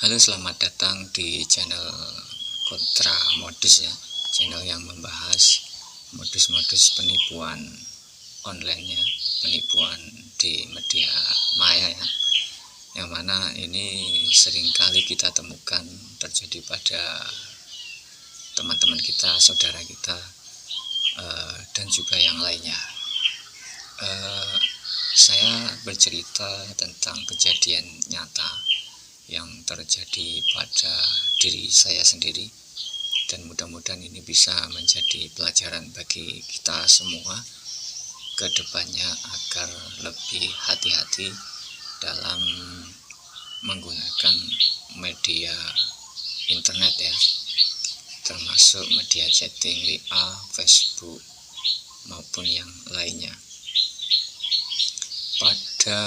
Halo, selamat datang di channel Kontra Modus ya, channel yang membahas modus-modus penipuan online ya, penipuan di media maya ya, yang mana ini seringkali kita temukan terjadi pada teman-teman kita, saudara kita, dan juga yang lainnya. Saya bercerita tentang kejadian nyata yang terjadi pada diri saya sendiri, dan mudah-mudahan ini bisa menjadi pelajaran bagi kita semua ke depannya agar lebih hati-hati dalam menggunakan media internet ya, termasuk media chatting, WA, Facebook maupun yang lainnya. Pada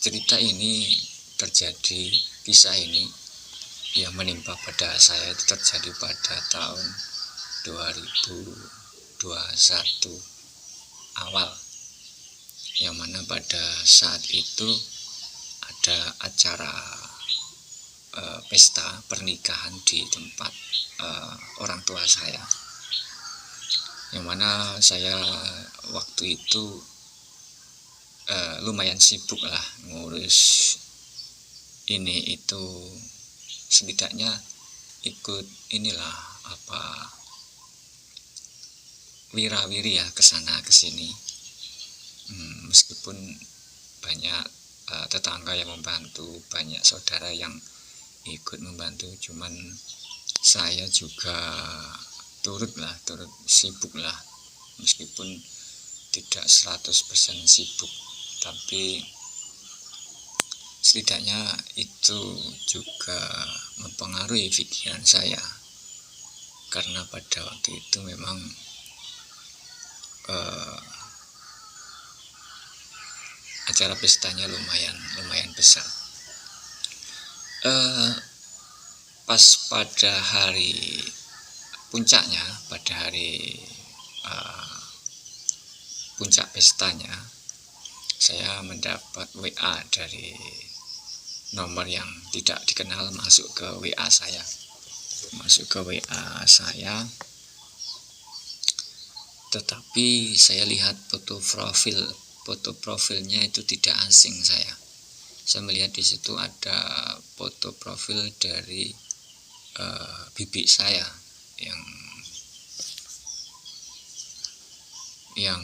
cerita ini terjadi, kisah ini yang menimpa pada saya itu terjadi pada tahun 2021 awal, yang mana pada saat itu ada acara pesta pernikahan di tempat orang tua saya, yang mana saya waktu itu lumayan sibuk lah ngurus ini itu, setidaknya ikut inilah wirawiri ya, kesana kesini, meskipun banyak tetangga yang membantu, banyak saudara yang ikut membantu, cuman saya juga turut sibuk lah, meskipun tidak 100% sibuk, tapi setidaknya itu juga mempengaruhi pikiran saya, karena pada waktu itu memang acara pestanya lumayan besar. Pas pada hari puncaknya, pada hari puncak pestanya, saya mendapat WA dari nomor yang tidak dikenal masuk ke WA saya. Tetapi saya lihat foto profilnya itu tidak asing saya. Saya melihat di situ ada foto profil dari bibi saya yang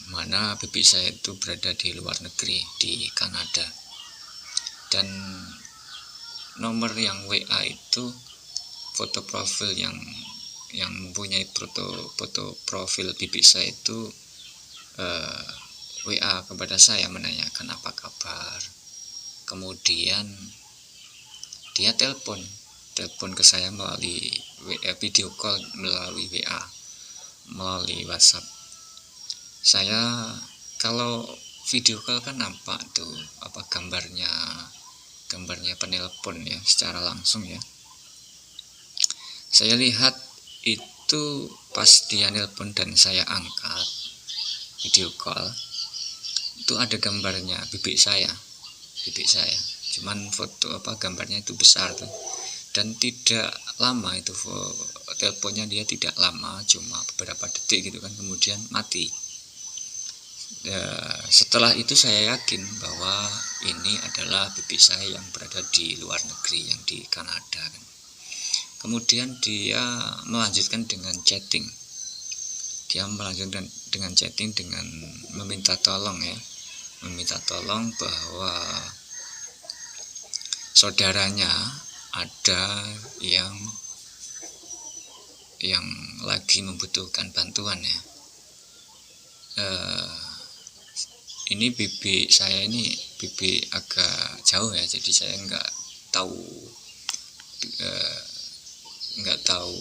mana bibi saya itu berada di luar negeri, di Kanada, dan nomor yang WA itu, foto profil yang mempunyai foto profil bibi saya itu WA kepada saya menanyakan apa kabar. Kemudian dia telepon ke saya melalui video call, melalui WA, melalui WhatsApp. Saya kalau video call kan nampak tuh gambarnya penelpon ya, secara langsung ya. Saya lihat itu pas dia nelpon dan saya angkat video call, itu ada gambarnya bibi saya. Cuman foto gambarnya itu besar tuh, dan tidak lama itu teleponnya, dia tidak lama, cuma beberapa detik gitu kan, kemudian mati. Setelah itu saya yakin bahwa ini adalah bibi saya yang berada di luar negeri, yang di Kanada kan. Kemudian dia melanjutkan dengan chatting. Dengan meminta tolong bahwa saudaranya ada yang lagi membutuhkan bantuan ya. Ini bibi saya ini agak jauh ya, jadi saya nggak tahu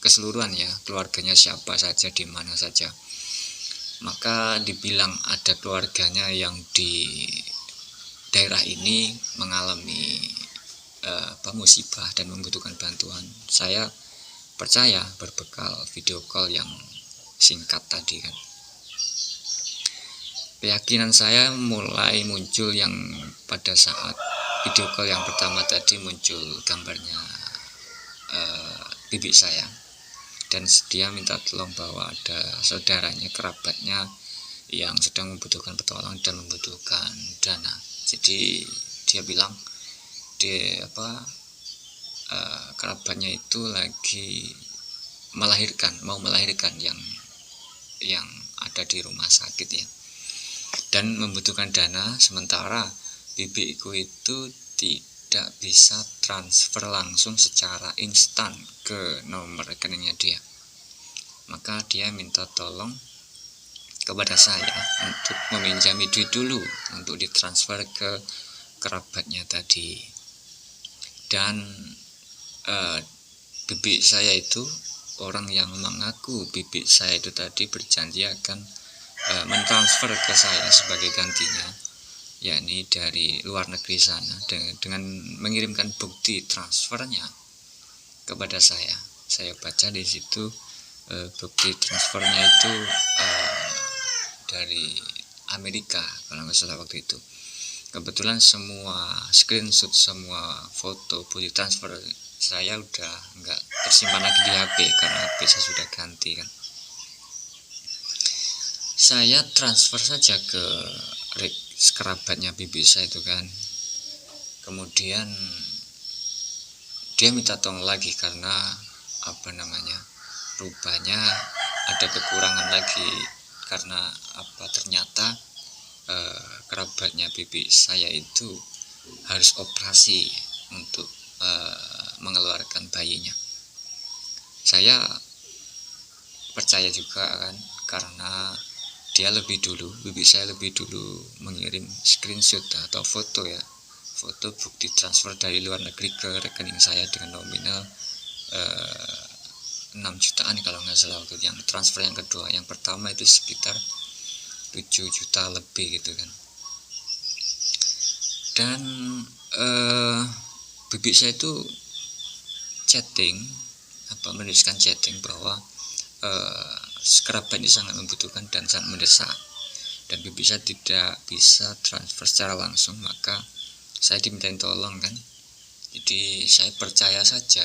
keseluruhan ya, keluarganya siapa saja, di mana saja. Maka dibilang ada keluarganya yang di daerah ini mengalami musibah dan membutuhkan bantuan. Saya percaya berbekal video call yang singkat tadi kan. Keyakinan saya mulai muncul yang pada saat video call yang pertama tadi muncul gambarnya bibi saya, dan dia minta tolong bahwa ada saudaranya, kerabatnya yang sedang membutuhkan pertolongan dan membutuhkan dana. Jadi dia bilang kerabatnya itu lagi mau melahirkan yang ada di rumah sakit ya, dan membutuhkan dana, sementara bibiku itu tidak bisa transfer langsung secara instan ke nomor rekeningnya dia. Maka dia minta tolong kepada saya untuk meminjami duit dulu untuk ditransfer ke kerabatnya tadi. Dan bibi saya itu, orang yang mengaku bibi saya itu tadi berjanji akan mentransfer ke saya sebagai gantinya, yakni dari luar negeri sana, dengan mengirimkan bukti transfernya kepada saya. Saya baca di situ bukti transfernya itu dari Amerika kalau nggak salah waktu itu. Kebetulan semua screenshot, semua foto bukti transfer saya udah nggak tersimpan lagi di HP karena HP saya sudah ganti kan. Saya transfer saja ke kerabatnya bibi saya itu kan. Kemudian dia minta tolong lagi karena rupanya ada kekurangan lagi, karena ternyata kerabatnya bibi saya itu harus operasi untuk mengeluarkan bayinya. Saya percaya juga kan, karena bibi saya lebih dulu mengirim screenshot atau foto bukti transfer dari luar negeri ke rekening saya dengan nominal 6 jutaan kalau nggak salah waktu yang transfer yang kedua. Yang pertama itu sekitar 7 juta lebih gitu kan. Dan bibi saya itu menuliskan chatting bahwa kerabat ini sangat membutuhkan dan sangat mendesak, dan bibi saya tidak bisa transfer secara langsung, maka saya dimintain tolong kan. Jadi saya percaya saja.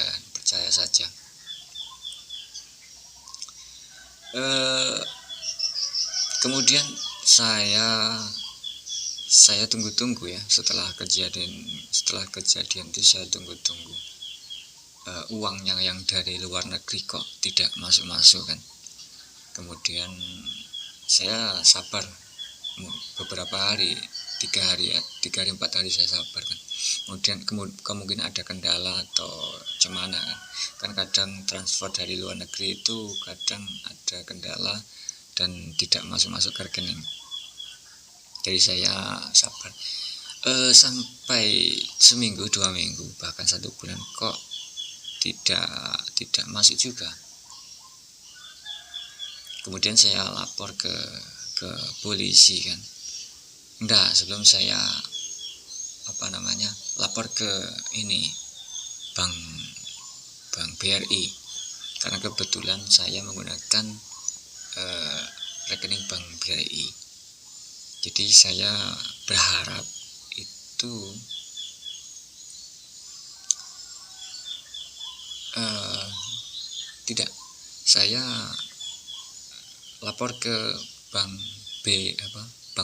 Kemudian saya tunggu-tunggu ya, setelah kejadian itu saya tunggu-tunggu uangnya yang dari luar negeri kok tidak masuk kan. Kemudian saya sabar beberapa hari, 3 hari 4 hari saya sabar kan. Kemudian kemungkinan ada kendala atau gimana kan, kadang transfer dari luar negeri itu kadang ada kendala dan tidak masuk ke rekening. Jadi saya sabar sampai seminggu, 2 minggu, bahkan 1 bulan kok tidak masuk juga. Kemudian saya lapor ke polisi kan. Sebelum saya lapor ke bank BRI, karena kebetulan saya menggunakan rekening bank BRI. Jadi saya berharap itu saya lapor ke bank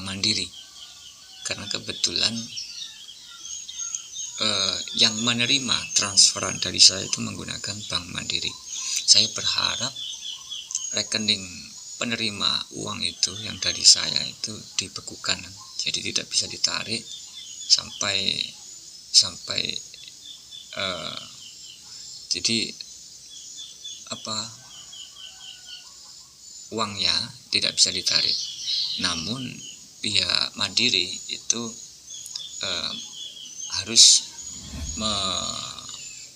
Mandiri, karena kebetulan yang menerima transferan dari saya itu menggunakan bank Mandiri. Saya berharap rekening penerima uang itu yang dari saya itu dibekukan, jadi tidak bisa ditarik sampai jadi uangnya tidak bisa ditarik. Namun pihak Mandiri itu harus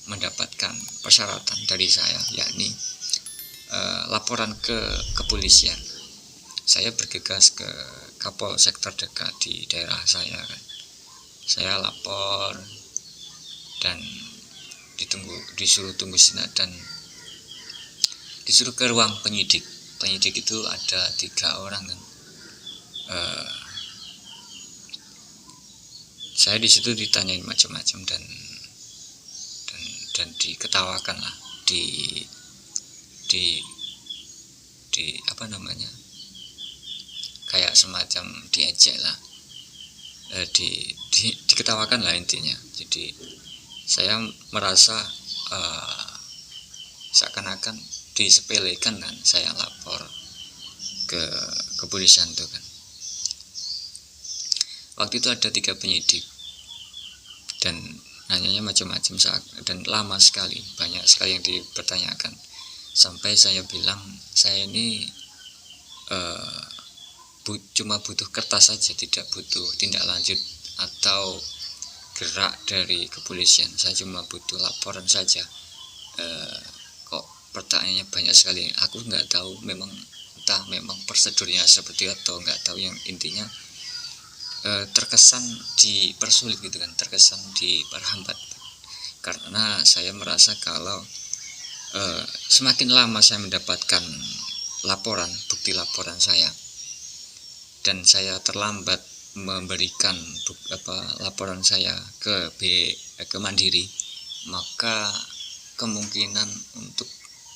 mendapatkan persyaratan dari saya, yakni laporan ke kepolisian. Saya bergegas ke Kapolsek terdekat di daerah saya kan. Saya lapor dan disuruh tunggu sinak dan disuruh ke ruang penyidik. Penyidik itu ada 3 orang kan. saya di situ ditanyain macam-macam dan diketawakan lah, di apa namanya, kayak semacam diejek lah, diketawakan lah intinya. Jadi saya merasa seakan-akan disepelekan kan, saya lapor ke kepolisian tuh kan. Waktu itu ada 3 penyidik dan nanyanya macam-macam dan lama sekali, banyak sekali yang dipertanyakan, sampai saya bilang saya ini cuma butuh kertas saja, tidak butuh tindak lanjut atau gerak dari kepolisian, saya cuma butuh laporan saja. Kok pertanyaannya banyak sekali, aku nggak tahu, memang entah memang prosedurnya seperti atau nggak tahu, yang intinya terkesan dipersulit gitu kan, terkesan diperhambat, karena saya merasa kalau semakin lama saya mendapatkan laporan, bukti laporan saya, dan saya terlambat memberikan laporan saya ke Mandiri, maka kemungkinan untuk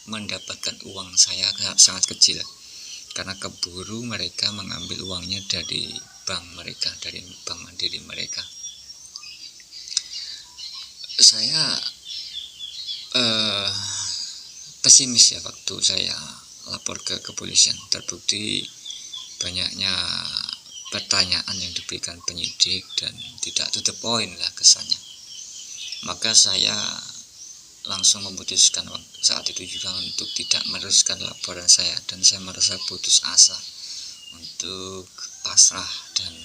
mendapatkan uang saya sangat kecil, karena keburu mereka mengambil uangnya dari bank mereka, dari bank Mandiri mereka. Saya pesimis ya waktu saya lapor ke kepolisian, terbukti banyaknya pertanyaan yang diberikan penyidik dan tidak to the point lah kesannya. Maka saya langsung memutuskan saat itu juga untuk tidak meneruskan laporan saya, dan saya merasa putus asa untuk pasrah dan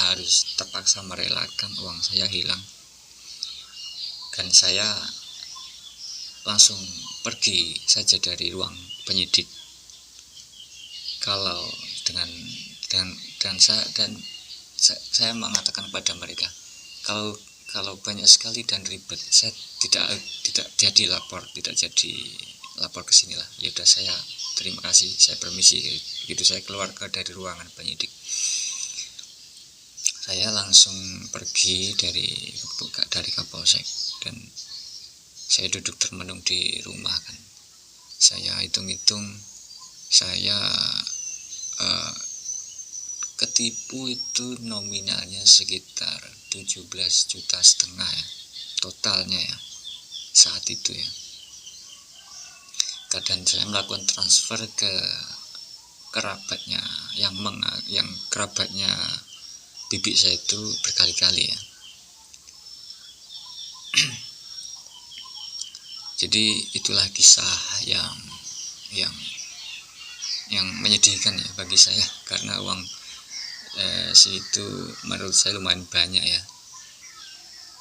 harus terpaksa merelakan uang saya hilang. Dan saya langsung pergi saja dari ruang penyidik. Kalau saya mengatakan kepada mereka, kalau banyak sekali dan ribet, saya tidak jadi lapor ke sini lah. Ya udah, saya terima kasih, saya permisi. Begitu saya keluar dari ruangan penyidik, saya langsung pergi dari Kapolsek, dan saya duduk termenung di rumah kan. Saya hitung-hitung, saya ketipu itu nominalnya sekitar 17,5 juta ya, totalnya ya saat itu ya. Dan saya melakukan transfer ke kerabatnya yang kerabatnya bibi saya itu berkali-kali ya. Jadi itulah kisah yang menyedihkan ya bagi saya, karena uang segitu menurut saya lumayan banyak ya.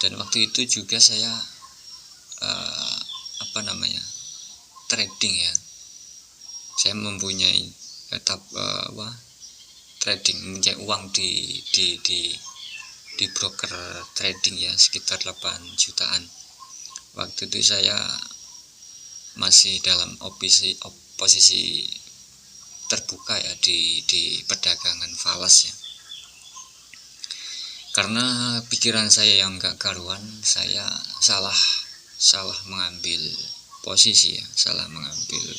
Dan waktu itu juga saya trading ya. Saya mempunyai trading, mempunyai uang di broker trading ya, sekitar 8 jutaan. Waktu itu saya masih dalam posisi terbuka ya di perdagangan falas ya. Karena pikiran saya yang gak karuan, saya salah mengambil posisi ya, salah mengambil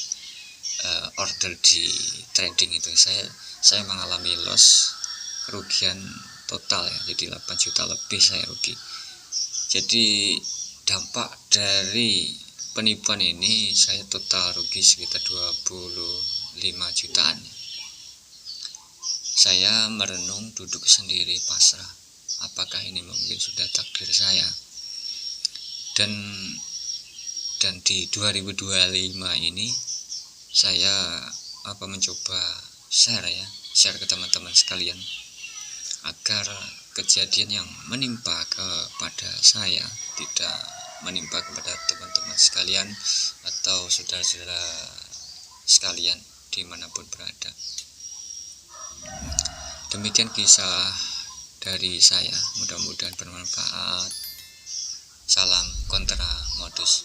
order di trading itu. Saya mengalami loss, kerugian total ya, jadi 8 juta lebih saya rugi. Jadi dampak dari penipuan ini, saya total rugi sekitar 25 jutaan. Saya merenung, duduk sendiri pasrah, apakah ini mungkin sudah takdir saya. Dan di 2025 ini saya mencoba share ke teman-teman sekalian, agar kejadian yang menimpa kepada saya tidak menimpa kepada teman-teman sekalian atau saudara-saudara sekalian dimanapun berada. Demikian kisah dari saya, mudah-mudahan bermanfaat. Salam kontra modus.